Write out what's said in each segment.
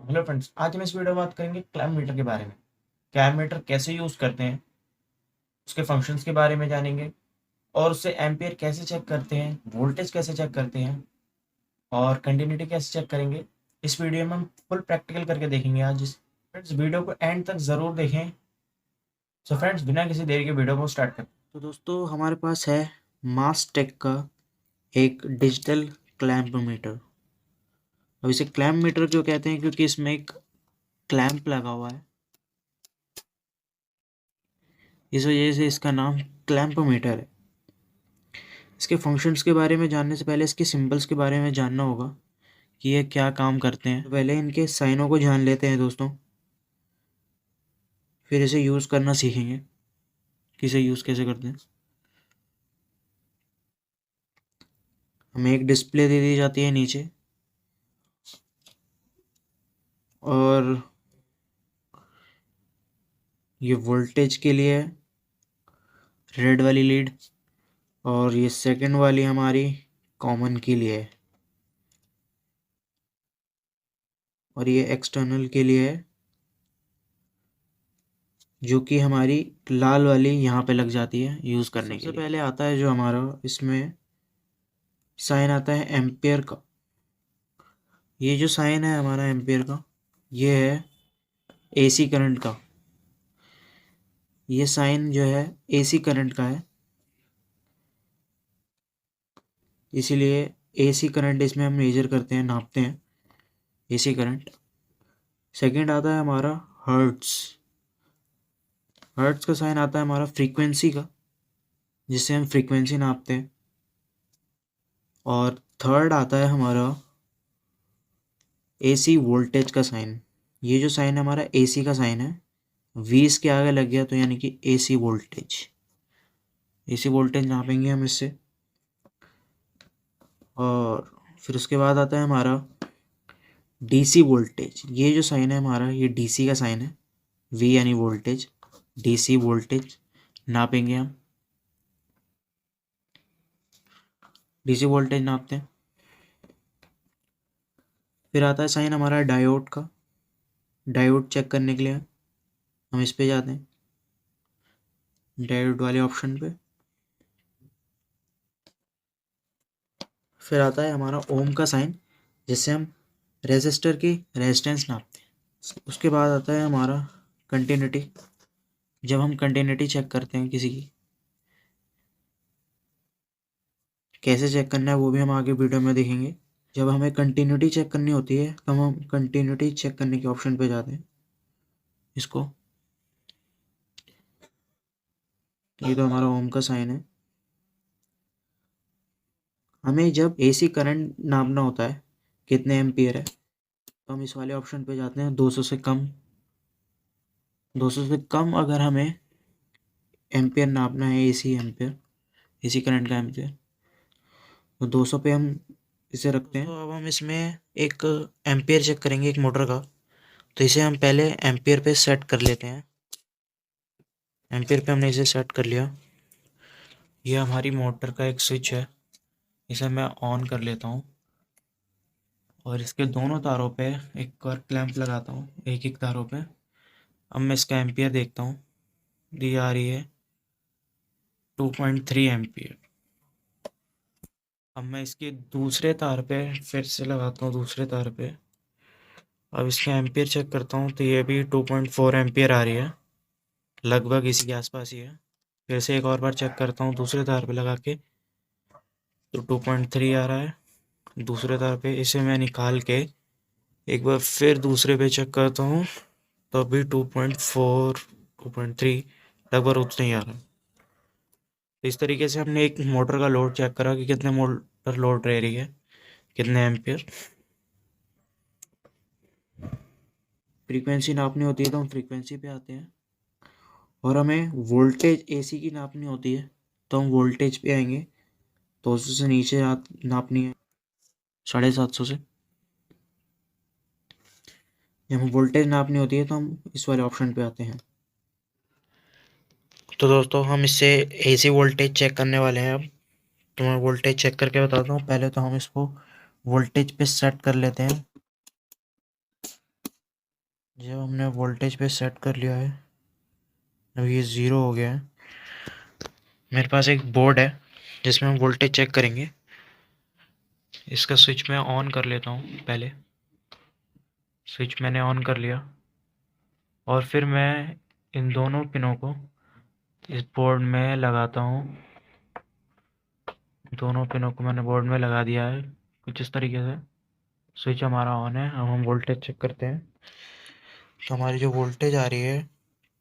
Hello friends, आज हम इस वीडियो में बात करेंगे क्लैम्प मीटर के बारे में। क्लैम्प मीटर कैसे यूज़ करते हैं, उसके फंक्शंस के बारे में जानेंगे और उससे एम्पियर कैसे चेक करते हैं, वोल्टेज कैसे चेक करते हैं और कंटिन्यूटी कैसे चेक करेंगे। इस वीडियो में हम फुल प्रैक्टिकल करके देखेंगे आज। फ्रेंड्स, वीडियो को एंड तक ज़रूर देखें। सो फ्रेंड्स, बिना किसी देरी के वीडियो को स्टार्ट करते हैं। तो दोस्तों हमारे पास है मासटेक का एक डिजिटल क्लैंप मीटर। अब इसे क्लैंप मीटर क्यों कहते हैं? क्योंकि इसमें एक क्लैंप लगा हुआ है, इस वजह से इसका नाम क्लैंप मीटर है। इसके फंक्शंस के बारे में जानने से पहले इसके सिंबल्स के बारे में जानना होगा कि ये क्या काम करते हैं। तो पहले इनके साइनों को जान लेते हैं दोस्तों, फिर इसे यूज़ करना सीखेंगे कि इसे यूज़ कैसे करते हैं। हमें एक डिस्प्ले दे दी जाती है नीचे, और ये वोल्टेज के लिए रेड वाली लीड, और ये सेकंड वाली हमारी कॉमन के लिए है, और ये एक्सटर्नल के लिए है जो कि हमारी लाल वाली यहाँ पे लग जाती है यूज़ करने के लिए। सबसे पहले आता है जो हमारा इसमें साइन आता है एम्पियर का। ये जो साइन है हमारा एम्पियर का, ये है एसी करंट का। ये साइन जो है एसी करंट का है, इसीलिए एसी करंट इसमें हम मेजर करते हैं, नापते हैं एसी करंट। सेकंड आता है हमारा हर्ट्स। हर्ट्स का साइन आता है हमारा फ्रीक्वेंसी का, जिससे हम फ्रीक्वेंसी नापते हैं। और थर्ड आता है हमारा एसी वोल्टेज का साइन। ये जो साइन है हमारा एसी का साइन है, वी इसके आगे लग गया तो यानी कि एसी वोल्टेज। एसी वोल्टेज नापेंगे हम इससे। और फिर उसके बाद आता है हमारा डीसी वोल्टेज। ये जो साइन है हमारा, ये डीसी का साइन है, वी यानी वोल्टेज, डीसी वोल्टेज नापेंगे हम। डीसी वोल्टेज नापते हैं। फिर आता है साइन हमारा डायोड का। डायोड चेक करने के लिए हम इस पे जाते हैं, डायोड वाले ऑप्शन पे। फिर आता है हमारा ओम का साइन, जिससे हम रेजिस्टर की रेजिस्टेंस नापते हैं। उसके बाद आता है हमारा कंटिन्यूटी। जब हम कंटिन्यूटी चेक करते हैं किसी की, कैसे चेक करना है वो भी हम आगे वीडियो में देखेंगे। जब हमें कंटिन्यूटी चेक करनी होती है तो हम कंटिन्यूटी चेक करने के ऑप्शन पे जाते हैं। इसको, ये तो हमारा ओम का साइन है। हमें जब एसी करंट नापना होता है कितने एम्पियर है, तो हम इस वाले ऑप्शन पे जाते हैं 200 से कम। 200 से कम अगर हमें एम्पियर नापना है, एसी एम्पियर, एसी करंट का एम्पियर, तो 200 पे हम इसे रखते हैं। तो अब हम इसमें एक एम्पियर चेक करेंगे एक मोटर का, तो इसे हम पहले एम्पियर पे सेट कर लेते हैं। एम्पियर पे हमने इसे सेट कर लिया। ये हमारी मोटर का एक स्विच है, इसे मैं ऑन कर लेता हूँ और इसके दोनों तारों पे एक और क्लैंप लगाता हूँ, एक एक तारों पे। अब मैं इसका एम्पियर देखता हूँ, दी आ रही है 2.3 एम्पियर। अब मैं इसके दूसरे तार पे फिर से लगाता हूँ, दूसरे तार पे। अब इसका एम्पियर चेक करता हूँ तो ये भी 2.4 एम्पियर आ रही है, लगभग इसी के आसपास ही है। फिर से एक और बार चेक करता हूँ दूसरे तार पे लगा के, तो 2.3 आ रहा है दूसरे तार पे। इसे मैं निकाल के एक बार फिर दूसरे पे चेक करता हूँ, तो अभी 2.4 2.3 लगभग उतना ही आ रहा है। तो इस तरीके से हमने एक मोटर का लोड चेक करा कि कितने मोटर लोड रह रही है, कितने एम्पियर। फ्रीक्वेंसी नापनी होती है तो हम फ्रीक्वेंसी पे आते हैं, और हमें वोल्टेज एसी की नापनी होती है तो हम वोल्टेज पे आएंगे। 200 से नीचे नापनी है, 750 से। जब हम वोल्टेज नापनी होती है तो हम इस वाले ऑप्शन पे आते हैं। तो दोस्तों हम इससे एसी वोल्टेज चेक करने वाले हैं अब। तो मैं वोल्टेज चेक करके बताता हूँ। पहले तो हम इसको वोल्टेज पे सेट कर लेते हैं। जब हमने वोल्टेज पे सेट कर लिया है, अब ये 0 हो गया है। मेरे पास एक बोर्ड है जिसमें हम वोल्टेज चेक करेंगे। इसका स्विच मैं ऑन कर लेता हूँ पहले। स्विच मैंने ऑन कर लिया और फिर मैं इन दोनों पिनों को इस बोर्ड में लगाता हूँ। दोनों पिनों को मैंने बोर्ड में लगा दिया है कुछ इस तरीके से। स्विच हमारा ऑन है। अब हम वोल्टेज चेक करते हैं। तो हमारी जो वोल्टेज आ रही है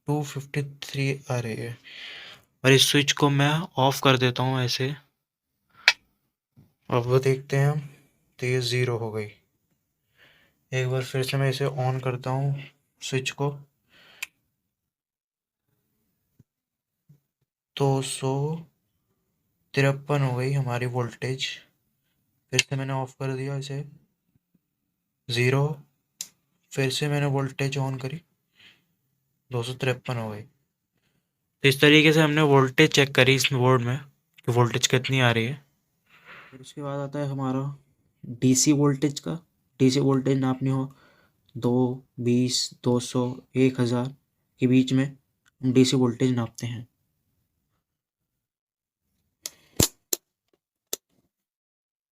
253 आ रही है। और इस स्विच को मैं ऑफ कर देता हूँ ऐसे। अब वो देखते हैं हम, तो ये 0 हो गई। एक बार फिर से मैं इसे ऑन करता हूँ स्विच को। 253 हो गई हमारी वोल्टेज। फिर से मैंने ऑफ कर दिया इसे, 0। फिर से मैंने वोल्टेज ऑन करी, 253 हो गई। तो इस तरीके से हमने वोल्टेज चेक करी इस बोर्ड में कि वोल्टेज कितनी आ रही है। फिर उसके बाद आता है हमारा डीसी वोल्टेज का। डीसी वोल्टेज नापनी हो 2, 20, 200, 1000 के बीच में हम डीसी वोल्टेज नापते हैं।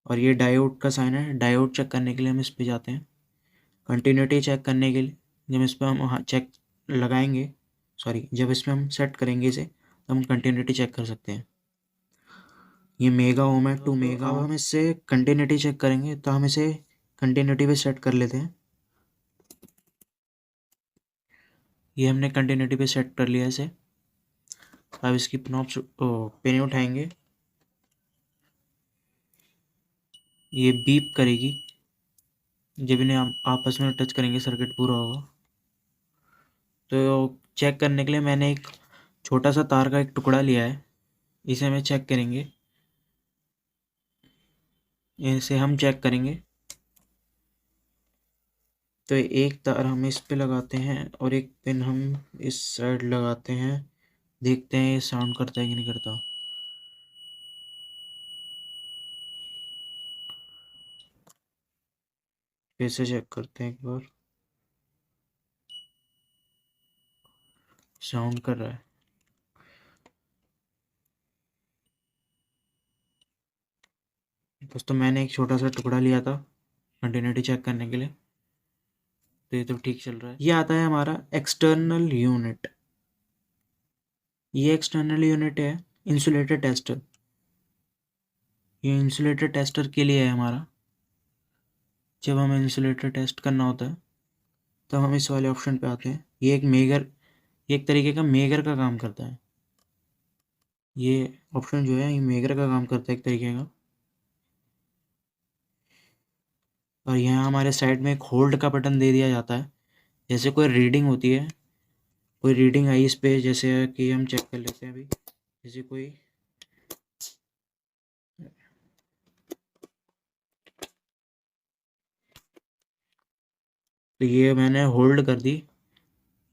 और ये डायोड का साइन है। डायोड चेक करने के लिए हम इस पे जाते हैं। कंटिन्यूटी चेक करने के लिए जब इस पर हम चेक लगाएंगे, सॉरी, जब इसमें हम सेट करेंगे इसे, तो हम कंटिन्यूटी चेक कर सकते हैं। ये मेगा ओम है, 2 मेगा। अब हम इससे कंटिन्यूटी चेक करेंगे, तो हम इसे कंटिन्यूटी पे सेट कर लेते हैं। ये हमने कंटिन्यूटी पे सेट कर लिया इसे। अब इसकी पिन उठाएंगे, ये बीप करेगी। जब इन्हें हम आपस में टच करेंगे सर्किट पूरा होगा। तो चेक करने के लिए मैंने एक छोटा सा तार का एक टुकड़ा लिया है, इसे हमें चेक करेंगे। इसे हम चेक करेंगे। तो एक तार हम इस पे लगाते हैं और एक पिन हम इस साइड लगाते हैं। देखते हैं ये साउंड करता है कि नहीं करता। फिर से चेक करते हैं एक बार। साउंड कर रहा है। दोस्तों मैंने एक छोटा सा टुकड़ा लिया था कंटिन्यूटी चेक करने के लिए। तो ये तो ठीक चल रहा है। ये आता है हमारा एक्सटर्नल यूनिट। ये एक्सटर्नल यूनिट है इंसुलेटर टेस्टर। ये इंसुलेटर टेस्टर के लिए है हमारा। जब हमें इंसुलेटर टेस्ट करना होता है तो हम इस वाले ऑप्शन पे आते हैं। ये एक तरीके का मेगर का काम करता है। ये ऑप्शन जो है ये मेगर का काम करता है एक तरीके का। और यहाँ हमारे साइड में एक होल्ड का बटन दे दिया जाता है। जैसे कोई रीडिंग होती है, कोई रीडिंग आई इस पे, जैसे कि हम चेक कर लेते हैं अभी। जैसे कोई तो ये मैंने होल्ड कर दी।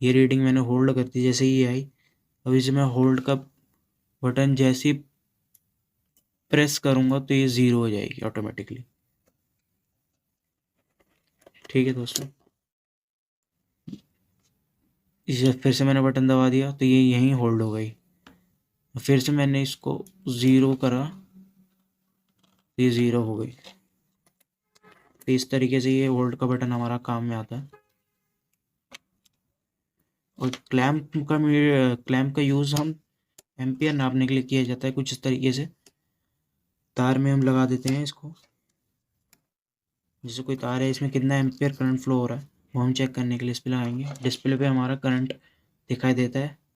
ये रीडिंग मैंने होल्ड कर दी जैसे ही आई। अब इसे मैं होल्ड का बटन जैसे ही प्रेस करूँगा तो ये 0 हो जाएगी ऑटोमेटिकली। ठीक है दोस्तों, इसे फिर से मैंने बटन दबा दिया तो ये यहीं होल्ड हो गई। फिर से मैंने इसको 0 करा तो ये 0 हो गई। तो इस तरीके से ये होल्ड का बटन हमारा काम में आता है। और क्लैम्प का यूज़ हम एम्पियर नापने के लिए किया जाता है कुछ इस तरीके से। तार में हम लगा देते हैं इसको। जैसे कोई तार है, इसमें कितना एम्पियर करंट फ्लो हो रहा है वो हम चेक करने के लिए इस पे लगाएंगे। डिस्प्ले पे हमारा करंट दिखाई देता है।